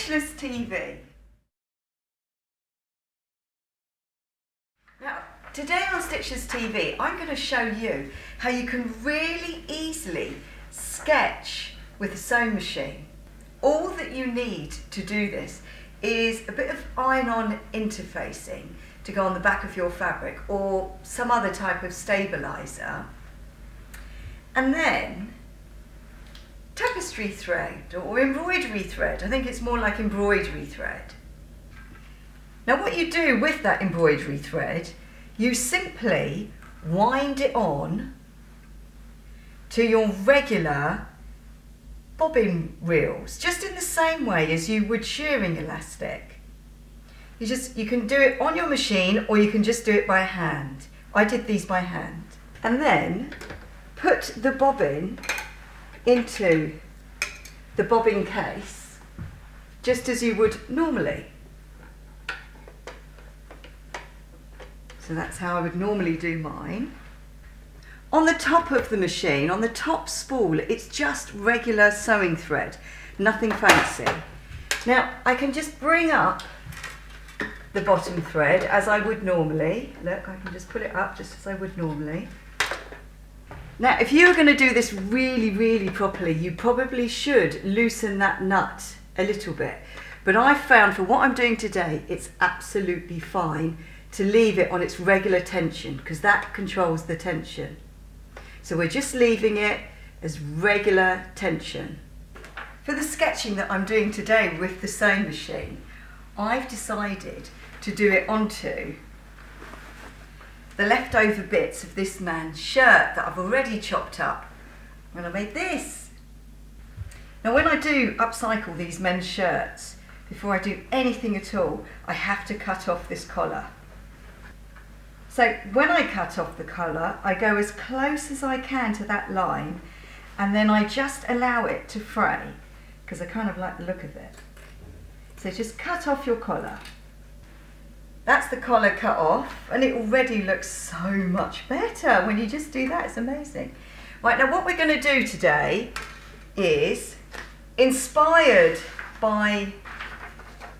Stitchless TV. Now, today on Stitchless TV, I'm going to show you how you can really easily sketch with a sewing machine. All that you need to do this is a bit of iron-on interfacing to go on the back of your fabric or some other type of stabiliser, and then tapestry thread or embroidery thread. I think it's more like embroidery thread. Now what you do with that embroidery thread, you simply wind it on to your regular bobbin reels, just in the same way as you would shearing elastic. You can do it on your machine or you can just do it by hand. I did these by hand. And then put the bobbin into the bobbin case, just as you would normally. So that's how I would normally do mine. On the top of the machine, on the top spool, it's just regular sewing thread, nothing fancy. Now I can just bring up the bottom thread as I would normally. Look, I can just put it up just as I would normally. Now, if you were going to do this really properly, you probably should loosen that nut a little bit. But I found for what I'm doing today, it's absolutely fine to leave it on its regular tension, because that controls the tension. So we're just leaving it as regular tension. For the sketching that I'm doing today with the sewing machine, I've decided to do it onto the leftover bits of this man's shirt that I've already chopped up when I made this. Now when I do upcycle these men's shirts, before I do anything at all, I have to cut off this collar. So when I cut off the collar, I go as close as I can to that line, and then I just allow it to fray, because I kind of like the look of it. So just cut off your collar. That's the collar cut off, and it already looks so much better when you just do that. It's amazing. Right, now what we're going to do today is, inspired by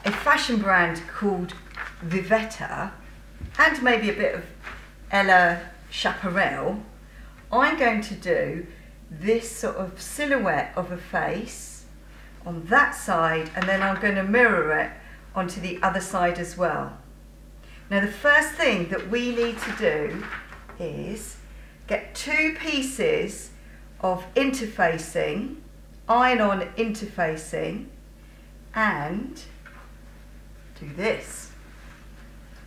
a fashion brand called Vivetta, and maybe a bit of Schiaparelli, I'm going to do this sort of silhouette of a face on that side, and then I'm going to mirror it onto the other side as well. Now the first thing that we need to do is get 2 pieces of interfacing, iron-on interfacing, and do this.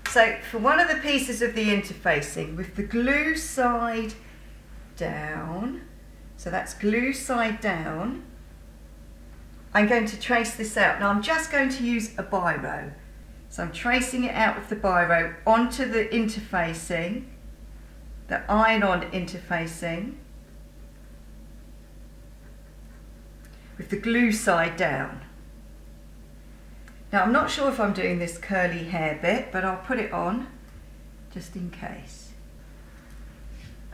So for one of the pieces of the interfacing, with the glue side down, so that's glue side down, I'm going to trace this out. Now I'm just going to use a biro. So I'm tracing it out with the biro onto the interfacing, the iron-on interfacing, with the glue side down. Now I'm not sure if I'm doing this curly hair bit, but I'll put it on just in case.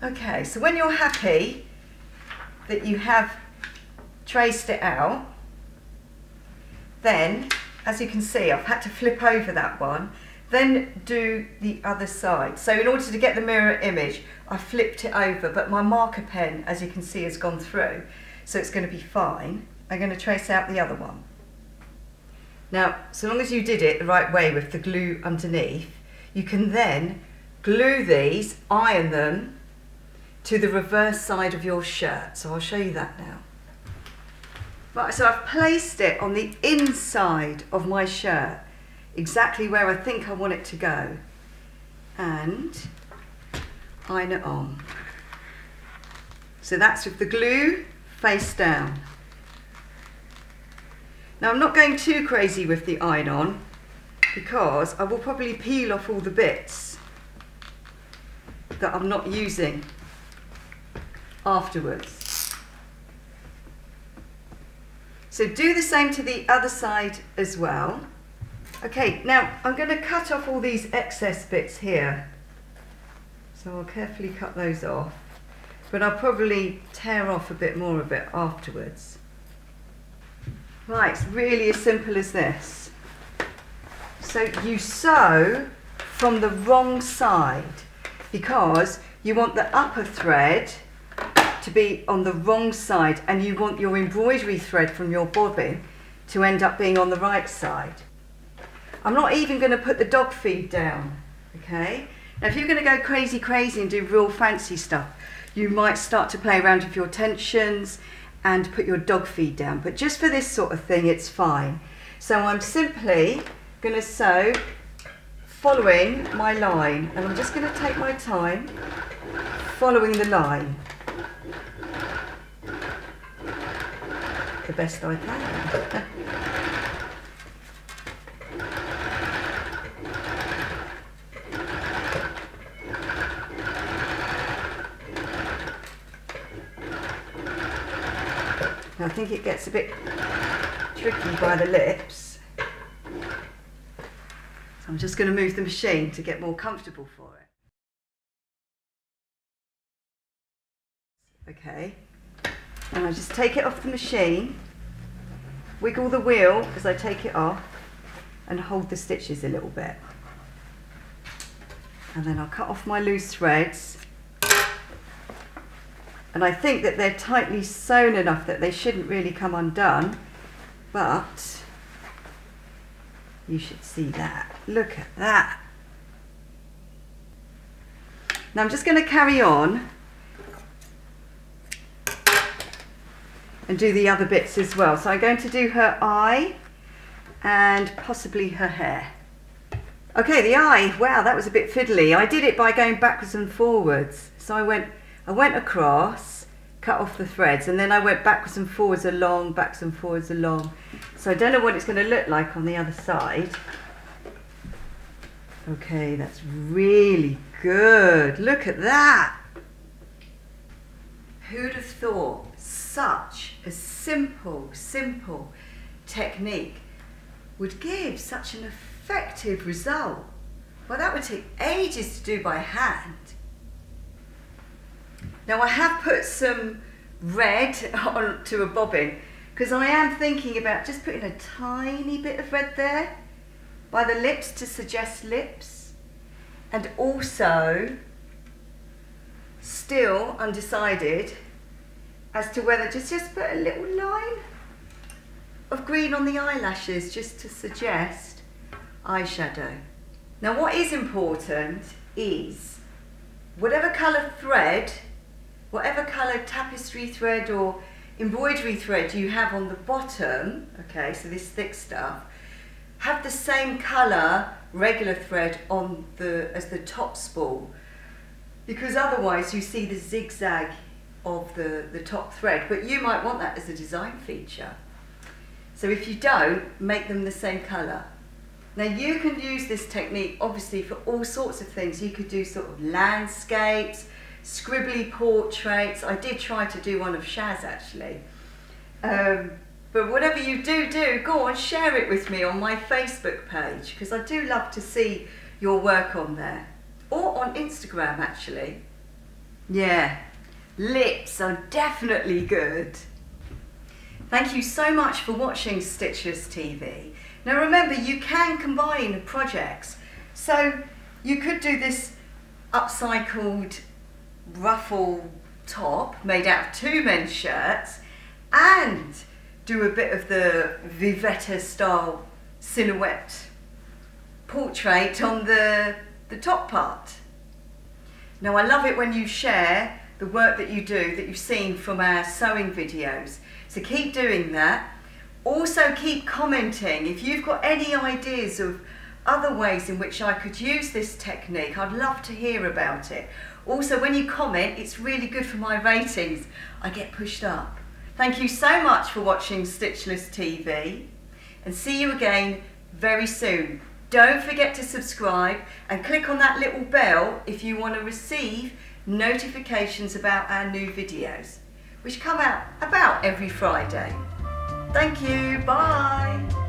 Okay, so when you're happy that you have traced it out, then, as you can see, I've had to flip over that one, then do the other side. So in order to get the mirror image, I flipped it over, but my marker pen, as you can see, has gone through, so it's going to be fine. I'm going to trace out the other one. Now, so long as you did it the right way with the glue underneath, you can then glue these, iron them, to the reverse side of your shirt. So I'll show you that now. Right, so I've placed it on the inside of my shirt, exactly where I think I want it to go, and iron it on. So that's with the glue face down. Now I'm not going too crazy with the iron on, because I will probably peel off all the bits that I'm not using afterwards. So do the same to the other side as well. Okay, now I'm going to cut off all these excess bits here. So I'll carefully cut those off, but I'll probably tear off a bit more of it afterwards. Right, it's really as simple as this. So you sew from the wrong side because you want the upper thread to be on the wrong side and you want your embroidery thread from your bobbin to end up being on the right side. I'm not even going to put the dog feed down, okay? Now if you're going to go crazy and do real fancy stuff, you might start to play around with your tensions and put your dog feed down, but just for this sort of thing it's fine. So I'm simply going to sew following my line, and I'm just going to take my time following the line the best I can. I think it gets a bit tricky by the lips, so I'm just going to move the machine to get more comfortable for it. Okay, and I just take it off the machine, wiggle the wheel as I take it off and hold the stitches a little bit, and then I'll cut off my loose threads. And I think that they're tightly sewn enough that they shouldn't really come undone, but you should see that. Look at that. Now I'm just going to carry on and do the other bits as well. So I'm going to do her eye and possibly her hair. Okay, the eye, wow, that was a bit fiddly. I did it by going backwards and forwards. So I went across, cut off the threads, and then I went backwards and forwards along, backwards and forwards along. So I don't know what it's going to look like on the other side. Okay, that's really good. Look at that. Who'd have thought such a simple technique would give such an effective result? Well, that would take ages to do by hand. Now I have put some red onto a bobbin because I am thinking about just putting a tiny bit of red there by the lips to suggest lips, and also still undecided as to whether just put a little line of green on the eyelashes just to suggest eyeshadow. Now what is important is whatever colour thread, whatever colour tapestry thread or embroidery thread you have on the bottom, okay, so this thick stuff, have the same colour regular thread on as the top spool, because otherwise you see the zigzag of the top thread, but you might want that as a design feature. So if you don't, make them the same colour. Now you can use this technique obviously for all sorts of things. You could do sort of landscapes, scribbly portraits. I did try to do one of Shaz actually. But whatever you do, go on, share it with me on my Facebook page, because I do love to see your work on there. Or on Instagram actually. Yeah, lips are definitely good. Thank you so much for watching Stitchless TV. Now remember, you can combine projects. So you could do this upcycled ruffle top made out of 2 men's shirts and do a bit of the Vivetta Style silhouette portrait on the top part. Now I love it when you share the work that you do that you've seen from our sewing videos, so keep doing that. Also keep commenting if you've got any ideas of other ways in which I could use this technique. I'd love to hear about it. Also, when you comment, it's really good for my ratings. I get pushed up. Thank you so much for watching Stitchless TV, and see you again very soon. Don't forget to subscribe and click on that little bell if you want to receive notifications about our new videos, which come out about every Friday. Thank you, bye.